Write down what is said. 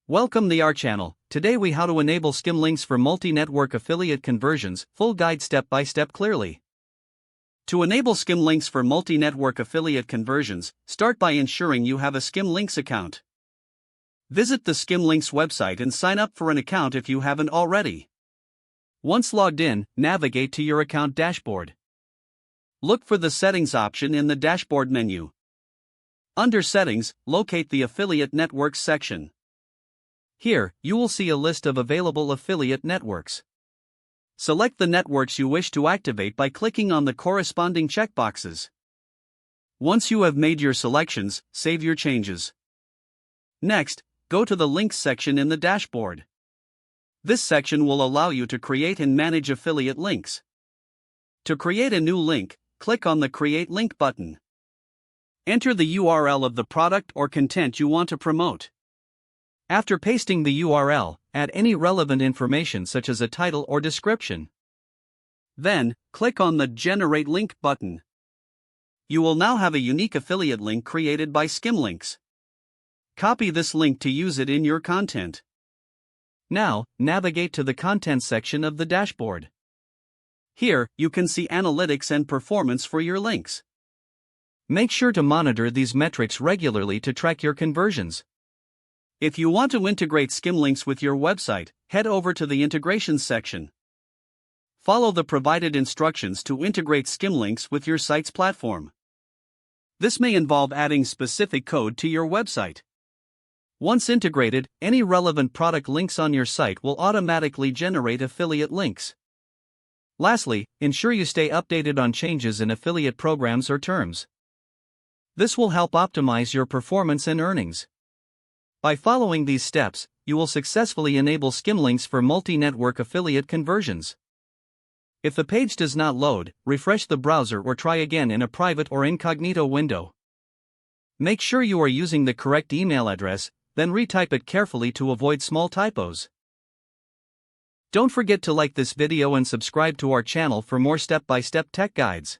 Welcome to our channel. Today we how to enable Skimlinks for multi-network affiliate conversions, full guide step by step clearly. To enable Skimlinks for multi-network affiliate conversions, start by ensuring you have a Skimlinks account. Visit the Skimlinks website and sign up for an account if you haven't already. Once logged in, navigate to your account dashboard. Look for the Settings option in the dashboard menu. Under Settings, locate the Affiliate Networks section. Here, you will see a list of available affiliate networks. Select the networks you wish to activate by clicking on the corresponding checkboxes. Once you have made your selections, save your changes. Next, go to the Links section in the dashboard. This section will allow you to create and manage affiliate links. To create a new link, click on the Create Link button. Enter the URL of the product or content you want to promote. After pasting the URL, add any relevant information such as a title or description. Then, click on the Generate Link button. You will now have a unique affiliate link created by Skimlinks. Copy this link to use it in your content. Now, navigate to the Content section of the dashboard. Here, you can see analytics and performance for your links. Make sure to monitor these metrics regularly to track your conversions. If you want to integrate Skimlinks with your website, head over to the Integrations section. Follow the provided instructions to integrate Skimlinks with your site's platform. This may involve adding specific code to your website. Once integrated, any relevant product links on your site will automatically generate affiliate links. Lastly, ensure you stay updated on changes in affiliate programs or terms. This will help optimize your performance and earnings. By following these steps, you will successfully enable Skimlinks for multi-network affiliate conversions. If the page does not load, refresh the browser or try again in a private or incognito window. Make sure you are using the correct email address, then retype it carefully to avoid small typos. Don't forget to like this video and subscribe to our channel for more step-by-step tech guides.